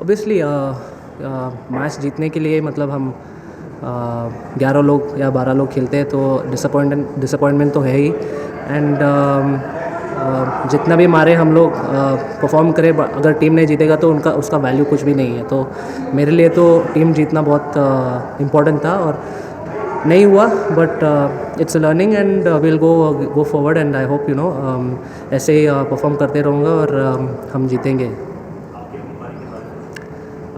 Obviously match जीतने के लिए मतलब हम 11 लोग या 12 लोग खेलते हैं तो डिसअपॉइंटमेंट तो है ही। एंड जितना भी मारे हम लोग परफॉर्म करें, अगर टीम नहीं जीतेगा तो उनका उसका वैल्यू कुछ भी नहीं है। तो मेरे लिए तो टीम जीतना बहुत इम्पोर्टेंट था और नहीं हुआ, but it's a learning and will go forward and I hope ऐसे ही परफॉर्म करते रहूँगा और हम जीतेंगे।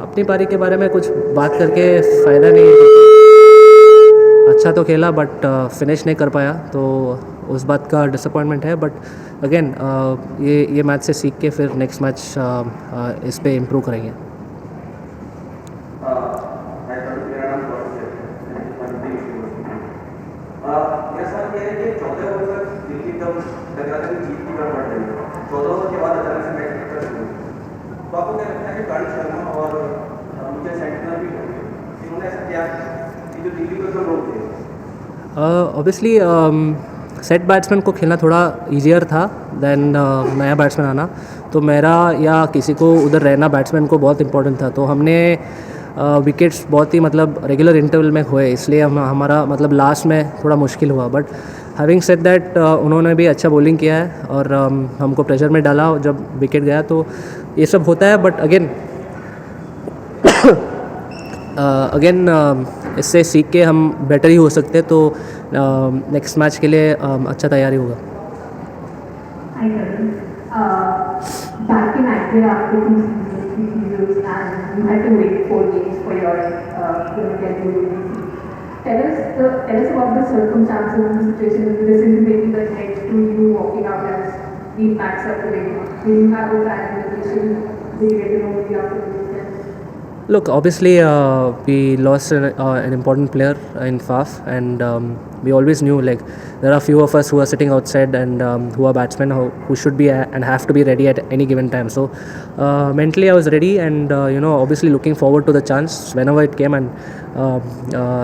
अपनी पारी के बारे में कुछ बात करके फ़ायदा नहीं है। अच्छा तो खेला बट फिनिश नहीं कर पाया, तो उस बात का डिसअपॉइंटमेंट है। बट अगेन ये मैच से सीख के फिर नेक्स्ट मैच इस पे इम्प्रूव करेंगे। ऐसा कह रहे कि 14 ओवर तक दिल्ली एकदम लगातार जीत की तरफ बढ़ रही है। 14 ओवर के बाद अचानक से मैच जीतना शुरू हुआ। तो आपको क्या लगता है कि करण शर्मा और मुझे सेंटनर भी हो गए, इन्होंने ऐसा किया कि जो दिल्ली को एकदम रोक दिया? ऑब्वियसली सेट बैट्समैन को खेलना थोड़ा ईजियर था देन नया बैट्समैन आना। तो मेरा या किसी को उधर रहना बैट्समैन को बहुत इंपॉर्टेंट था। तो हमने विकेट्स बहुत ही मतलब रेगुलर इंटरवल में हुए, इसलिए हमारा मतलब लास्ट में थोड़ा मुश्किल हुआ। बट हैविंग सेड दैट उन्होंने भी अच्छा बॉलिंग किया है और हमको प्रेशर में डाला जब विकेट गया। तो ये सब होता है, बट अगेन इससे सीख के हम बेटर ही हो सकते हैं। तो नेक्स्ट मैच के लिए अच्छा तैयारी होगा। Hi, Karan. Back in IPL after three seasons, and you had to wait 4 games for your debut. Tell us about the circumstances and the situation, the decision making that led to you walking out as the impact circulator. Did you have a plan in the decision? Did you get to know the after the weekend? Look, obviously, we lost an important player in Faf, and we always knew like there are few of us who are sitting outside and who are batsmen who should be and have to be ready at any given time. So mentally, I was ready, and obviously looking forward to the chance whenever it came. And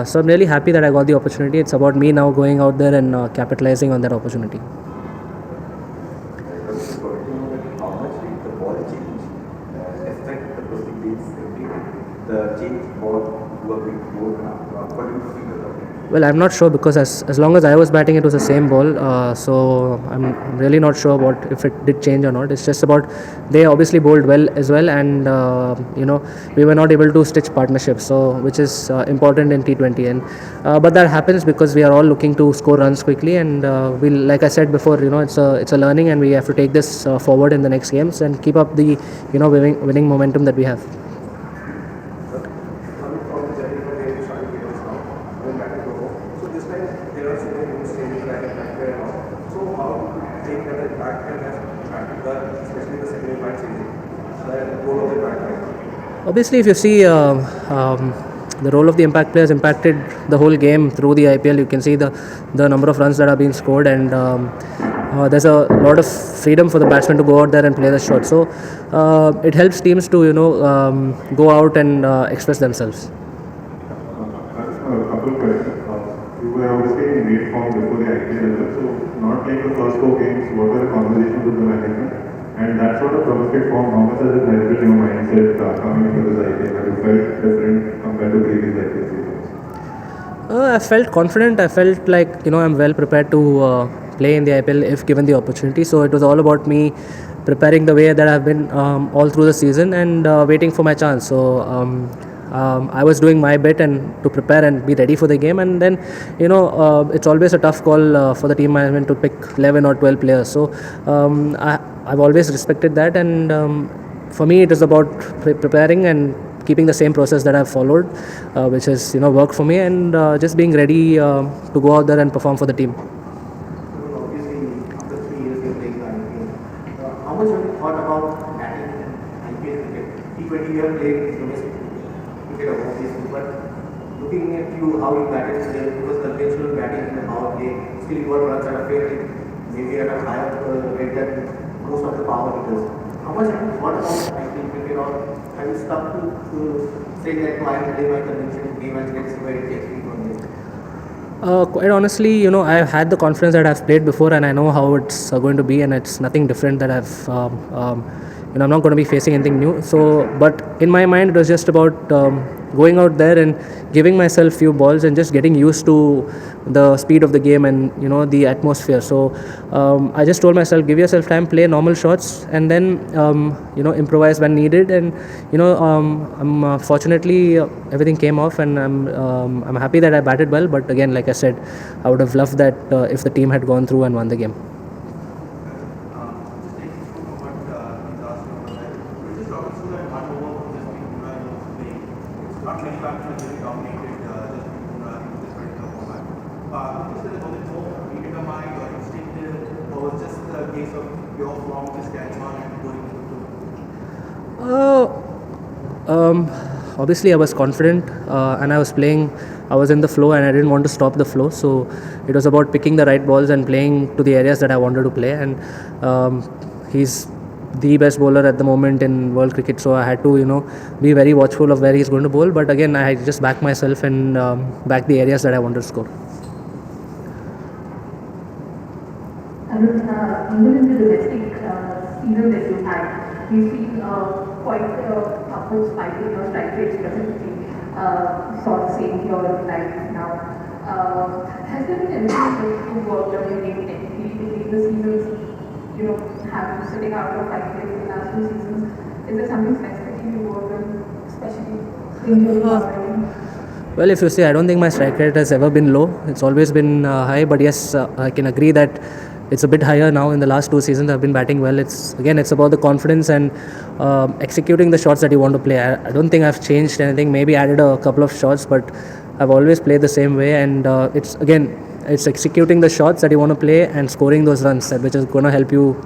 so I'm really happy that I got the opportunity. It's about me now going out there and capitalizing on that opportunity. How much did the ball change affect the proceedings? The change ball to a big ball. What do you think about it? Well, I'm not sure because as long as I was batting, it was the same ball. So I'm really not sure what if it did change or not. It's just about they obviously bowled well as well, and we were not able to stitch partnerships, so which is important in T20. And but that happens because we are all looking to score runs quickly, and we, like I said before, it's a learning, and we have to take this forward in the next games and keep up the winning momentum that we have. Coming from the journey from where you started videos now, going back to the home. So this time there are so many new stages like there now. So how do you take that impact and has impacted the, especially the second impact season, the role of the impact player? Obviously, if you see the role of the impact players impacted the whole game through the IPL, you can see the number of runs that are being scored, and there's a lot of freedom for the batsman to go out there and play the shot. So it helps teams to go out and express themselves. A couple of questions. You were obviously in great form before the IPL as well. So, not playing the first 4 games, what were the conversations with the management? And that sort of domestic form, how much has it helped in your mindset coming into this IPL? Have you felt different compared to previous IPL seasons? I felt confident. I felt like I'm well prepared to play in the IPL if given the opportunity. So it was all about me preparing the way that I've been all through the season and waiting for my chance. So I was doing my bit and to prepare and be ready for the game. And then it's always a tough call for the team management to pick 11 or 12 players. So I've always respected that, and for me it is about preparing and keeping the same process that I've followed, which has worked for me, and just being ready to go out there and perform for the team. Obviously, after 3 years you're playing the IPL. How much have you thought about batting in IPL cricket? T20 you have played domestic cricket obviously, but looking at you, how you batted today, because conventional batting in the power play, still you got runs at a fair rate, maybe at a higher rate than most of the power hitters. How much have you thought about IPL cricket, or have you stuck to say that I will play my conventional game and let's see where it takes me from there? Quite honestly, I've had the confidence that I've played before, and I know how it's going to be, and it's nothing different that I've I'm not going to be facing anything new. So, but in my mind, it was just about going out there and giving myself few balls and just getting used to the speed of the game and the atmosphere. So I just told myself, give yourself time, play normal shots, and then improvise when needed. And fortunately everything came off, and I'm happy that I batted well. But again, like I said, I would have loved that if the team had gone through and won the game. Just taking from what he's asked you about that, we're just talking through that one over from just being Bumrah was playing. It's not many factors really dominated just being Bumrah in this particular format. Was it more predetermined or instinctive, or was just a case of pure form just carrying on and going through? Obviously, I was confident and I was playing. I was in the flow and I didn't want to stop the flow. So it was about picking the right balls and playing to the areas that I wanted to play. And he's the best bowler at the moment in world cricket. So I had to, be very watchful of where he's going to bowl. But again, I just back myself and back the areas that I wanted to score. Arun, even in the domestic season that you had, we've seen quite upwards spike in your strike rate specifically. Saw the same here in life now. Has there been anything that you worked on your game technically between the seasons? Have sitting out of 5 days in the last 2 seasons? Is there something specifically you worked on, especially in your Well, if you say, I don't think my strike rate has ever been low. It's always been high. But yes, I can agree that it's a bit higher now. In the last 2 seasons, I've been batting well. It's about the confidence and executing the shots that you want to play. I don't think I've changed anything. Maybe added a couple of shots, but I've always played the same way. And it's executing the shots that you want to play and scoring those runs, which is going to help you,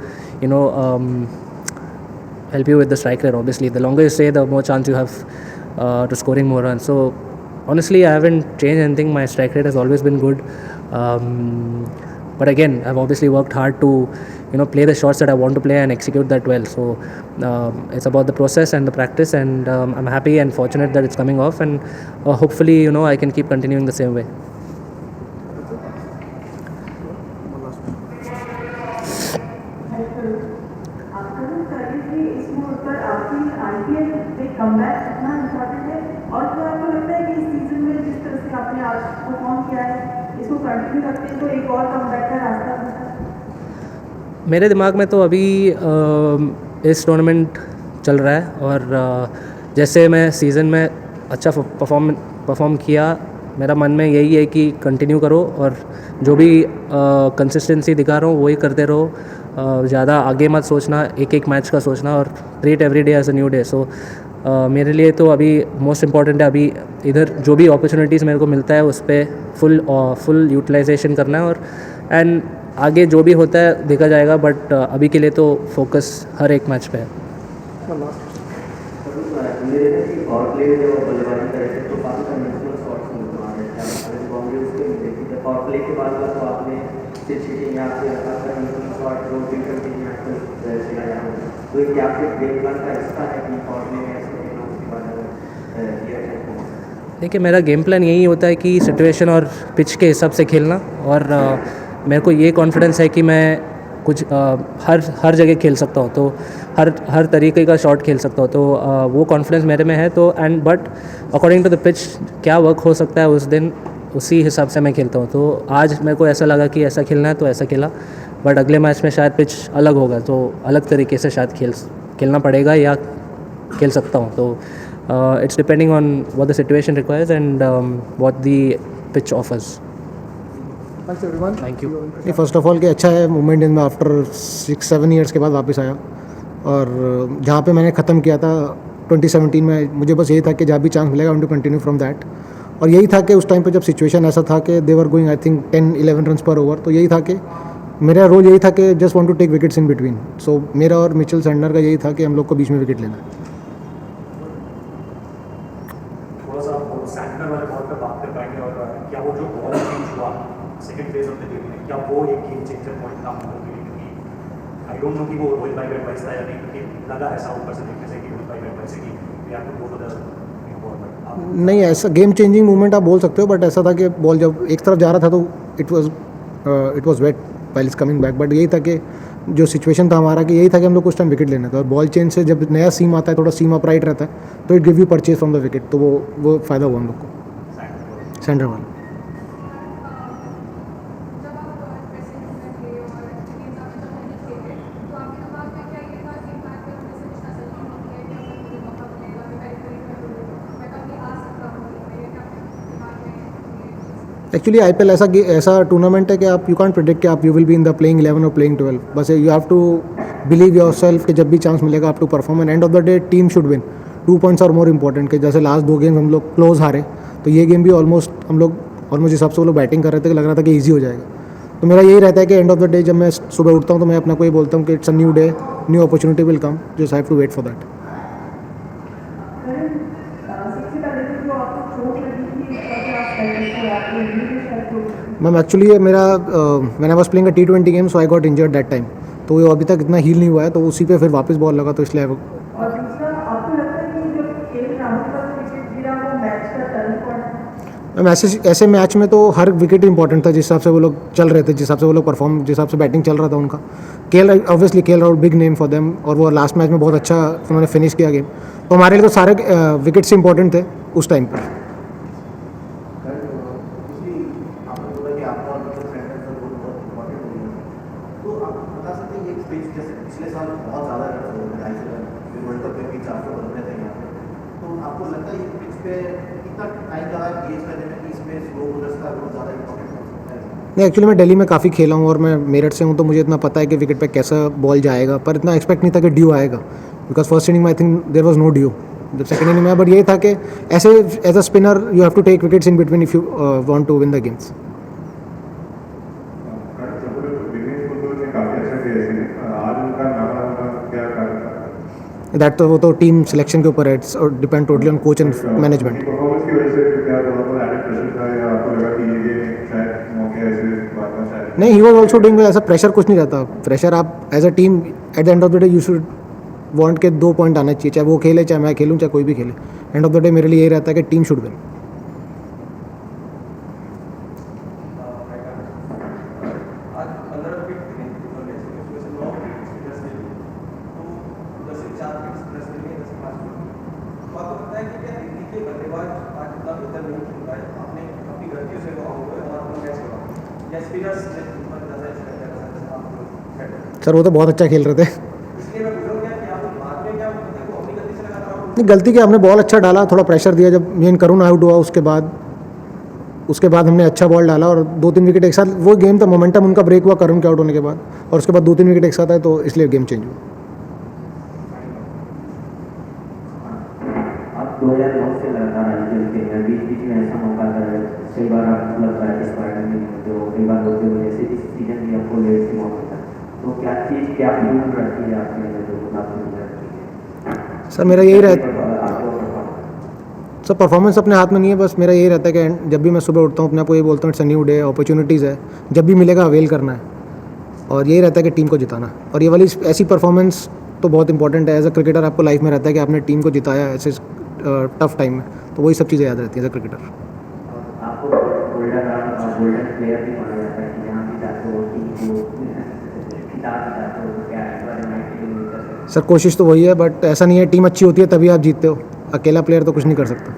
help you with the strike rate. Obviously, the longer you stay, the more chance you have to scoring more runs. So honestly, I haven't changed anything. My strike rate has always been good. But again, I've obviously worked hard to, play the shots that I want to play and execute that well. So it's about the process and the practice, and I'm happy and fortunate that it's coming off. And hopefully, I can keep continuing the same way. इस mode पर आपकी IPL में comeback कितना important है, और तो आपको लगता है कि इस सीजन में जिस तरह से आपने आज परफॉर्म किया है, इसको कंटिन्यू रखते हैं तो एक और कमबैक का रास्ता बनता है? मेरे दिमाग में तो अभी इस टूर्नामेंट चल रहा है, और जैसे मैं सीज़न में अच्छा परफॉर्म किया, मेरा मन में यही है कि कंटिन्यू करो और जो भी कंसिस्टेंसी दिखा रहा हूँ वही करते रहो. ज़्यादा आगे मत सोचना, एक मैच का सोचना, और treat every day as a new day. So मेरे लिए तो अभी मोस्ट इम्पॉर्टेंट है अभी इधर जो भी अपॉर्चुनिटीज़ मेरे को मिलता है उस पर फुल यूटिलाइजेशन करना है, और एंड आगे जो भी होता है देखा जाएगा. बट अभी के लिए तो फोकस हर एक मैच पे है. और प्ले जब बल्लेबाजी कर रहे थे तो काफ़ी कन्वेंशनल शॉट्स मिलते आ रहे थे, अगर बाउंड्री उसके मिलती थी. जब और प्ले के बाद तो आपने चिट यहाँ पे कन्वेंशनल शॉट जो भी करके यहाँ पे चला जाना, तो ये आपके गेम प्लान का हिस्सा है कि और प्ले में ऐसे खेलना, उसके बाद किया जाए? देखिए, मेरा गेम प्लान यही होता है कि सिचुएशन और पिच के हिसाब से खेलना, और मेरे को ये कॉन्फिडेंस है कि मैं कुछ हर जगह खेल सकता हूँ, तो हर तरीके का शॉट खेल सकता हूँ. तो वो कॉन्फिडेंस मेरे में है. तो but according to the pitch क्या वर्क हो सकता है उस दिन, उसी हिसाब से मैं खेलता हूँ. तो आज मेरे को ऐसा लगा कि ऐसा खेलना है तो ऐसा खेला, बट अगले मैच में शायद पिच अलग होगा तो अलग तरीके से शायद खेलना पड़ेगा या खेल सकता हूँ. तो it's depending on what the situation requires and what the pitch offers. Thank you. First of all कि अच्छा है मूवमेंट इनमें आफ्टर 6-7 ईयर्स के बाद वापस आया, और जहाँ पे मैंने ख़त्म किया था 2017 में, मुझे बस यही था कि जहाँ भी चांस मिलेगा I want to continue from that. और यही था कि उस टाइम पे जब सिचुएशन ऐसा था कि they were going I think 10-11 runs पर ओवर, तो यही था कि मेरा रोल यही था कि just want to take wickets in between. So मेरा और मिचेल सैंडनर का यही था कि हम लोग को बीच में विकेट लेना. थोड़ा सा सैंडनर वाले बॉल पे बात कर पाएंगे, और क्या वो जो बॉल चेंज हुआ second phase of the game में, क्या वो एक गेम चेंजर पॉइंट था हम लोगों के लिए? क्योंकि आई डोंट नो कि वो रोहित भाई का एडवाइस था या नहीं, क्योंकि लगा ऐसा ऊपर से देखने से कि रोहित भाई का एडवाइस है कि we have to go for the ball. नहीं, ऐसा गेम चेंजिंग मूवमेंट आप बोल सकते हो, बट ऐसा था कि बॉल जब एक तरफ जा रहा था तो it was wait while is coming back. But यही था कि जो सिचुएशन था हमारा कि यही था कि हम लोग कुछ टाइम विकेट लेना था, और बॉल चेंज से जब नया सीम आता है, थोड़ा सीम अपराइट रहता है, तो it give you purchase from the wicket, तो वो फ़ायदा हुआ हम लोग को सेंटर वाला। जब आप ड्रेसिंग रूम में थे और टीम आपने जब नहीं खेले तो आपके दिमाग में क्या ये था कि मैच में हमने से कुछ हासिल नहीं किया कि मुझे मौका मिलेगा, मैं मैं कभी आ सकता हूँ, मेरे क्या दिमाग में एक्चुअली आईपीएल ऐसा टूर्नामेंट है कि आप यू कैंट प्रेडिक्ट कि आप you will be in the playing 11 और प्लेइंग 12, बस you have to believe yourself कि जब भी चांस मिलेगा आप to perform, and end of the day team should win. 2 points are more important, कि जैसे लास्ट 2 गेम हम लोग क्लोज हारे, तो ये गेम भी ऑलमोस्ट हम लोग ऑलमोस्ट हिसाब से वो लोग बैटिंग कर रहे थे कि लग रहा था कि ईजी हो जाएगा। तो मेरा यही रहता है कि एंड ऑफ द डे जब मैं सुबह उठता हूँ तो मैं अपना को ये बोलता हूँ कि it's a new day, new opportunity will come, just have to wait for that. सबसे पहले तो जो आपको चोट लगी थी उसका क्या स्टेटस है, आपको इंजरी के शायद चोट मैम एक्चुअली मेरा when I was playing a T20 game, so I got injured that time, तो वो अभी तक इतना हील नहीं हुआ है, तो उसी पे फिर वापस बॉल लगा, तो इसलिए और दूसरा आपको लगता है कि जो केएल राहुल का विकेट गिरा वो मैच का टर्निंग पॉइंट है? मैम ऐसे मैच में तो हर विकेट इंपॉर्टेंट था, जिस हिसाब से वो लोग चल रहे थे, जिस हिसाब से वो लोग परफॉर्म, जिस हिसाब से बैटिंग चल रहा था उनका। Obviously KL Rahul big name for them, और वो लास्ट मैच में बहुत अच्छा उन्होंने फिनिश किया गेम, तो हमारे लिए तो सारे विकेट्स इंपॉर्टेंट थे उस टाइम पर। दूसरी आपने बोला कि आपका मतलब सेंटेंस का रोल बहुत इंपॉर्टेंट हो गया, तो आप बता सकते हैं ये स्पेस जैसे पिछले साल बहुत ज़्यादा रन हो गए, फिर वर्ल्ड कप में भी 400 बन रहे थे यहाँ पे, तो आपको लगता है ये पिच पे कितना टाइम लगा गेज करने में कि इसमें स्लो बॉलर्स का रोल ज़्यादा इंपॉर्टेंट हो सकता है? नहीं, एक्चुअली मैं दिल्ली में काफ़ी खेला हूँ और मैं मेरठ से हूँ, तो मुझे इतना पता है कि विकेट पे कैसा बॉल जाएगा, पर इतना एक्सपेक्ट नहीं था कि ड्यू आएगा, बिकॉज फर्स्ट इनिंग में I think there was no dew, जब सेकंड इनिंग में, बट ये था कि ऐसे as a spinner you have to take wickets in between if you want to win the games. Vinesh Kulkarni ने काफ़ी अच्छा किया इसलिए आज उनका नाम होना क्या कारण था? दैट तो वो तो टीम सिलेक्शन के ऊपर है, it's depend totally on coach and management. Performance की वजह से क्या थोड़ा बहुत एडेड प्रेशर था, या आपको लगा कि ये शायद मौके ऐसे बात में शायद? नहीं, ही वॉज ऑल्सो डूइंग, ऐसा प्रेशर कुछ नहीं रहता, प्रेशर आप as a team at the end of the day you should want के 2 पॉइंट आना चाहिए, चाहे वो खेले चाहे मैं खेलूँ चाहे कोई भी खेले, एंड ऑफ द डे मेरे लिए यही रहता है कि टीम शुड विन। आज 15 विकेट थे और मैच में उसमें से 9 विकेट स्पिनर्स ने लिए, तो 10 से 4 विकेट स्पिनर्स ने लिए, 10 से 5 विकेट। तो आपको लगता है कि क्या दिल्ली के बल्लेबाज आज इतना बेहतर नहीं खेल पाए, आपने अपनी गलतियों से वो आउट हुए और अपना मैच हुआ, या स्पिनर्स ने ऊपर ज़्यादा अच्छा किया आप? सर वो तो बहुत अच्छा खेल रहे थे। इसलिए मैं पूछ रहा हूँ क्या कि आप बाद में क्या देखो अपनी गलती से लगातार आउट? नहीं, गलती क्या, हमने बॉल अच्छा डाला, थोड़ा प्रेशर दिया, जब मेन करुण आउट हुआ उसके बाद हमने अच्छा बॉल डाला और 2-3 विकेट एक साथ, वो गेम था, मोमेंटम उनका ब्रेक हुआ करुण के आउट होने के बाद, और उसके बाद 2-3 विकेट एक साथ आए, तो इसलिए गेम चेंज हुआ। आप 2009 से लगातार आईपीएल खेल रहे हैं, बीच बीच में ऐसा मौका आता है, कई बार आप मतलब प्रैक्टिस करने में होते हो, कई बार होते हो, जैसे इस सीजन भी आपको लेट से मौका मिला, तो क्या चीज़ क्या ढूंढ रखी है आपने जो आपने सर मेरा यही रहता, सर परफॉर्मेंस अपने हाथ में नहीं है, बस मेरा यही रहता है कि जब भी मैं सुबह उठता हूँ अपने आप को ये बोलता हूँ it's a new day, opportunities है, जब भी मिलेगा अवेल करना है, और यही रहता है कि टीम को जिताना, और ये वाली ऐसी परफॉर्मेंस तो बहुत इंपॉर्टेंट है। एज अ क्रिकेटर आपको लाइफ में रहता है कि आपने टीम को जिताया ऐसे टफ टाइम में, तो वही सब चीज़ें याद रहती हैं एज अ क्रिकेटर। आपको गोल्डन प्लेयर भी माना जाता है कि यहाँ भी जाते हो टीम को खिताब जाते हो, क्या इस बारे में सर कोशिश तो वही है, बट ऐसा नहीं है, टीम अच्छी होती है तभी आप जीतते हो, अकेला प्लेयर तो कुछ नहीं कर सकता।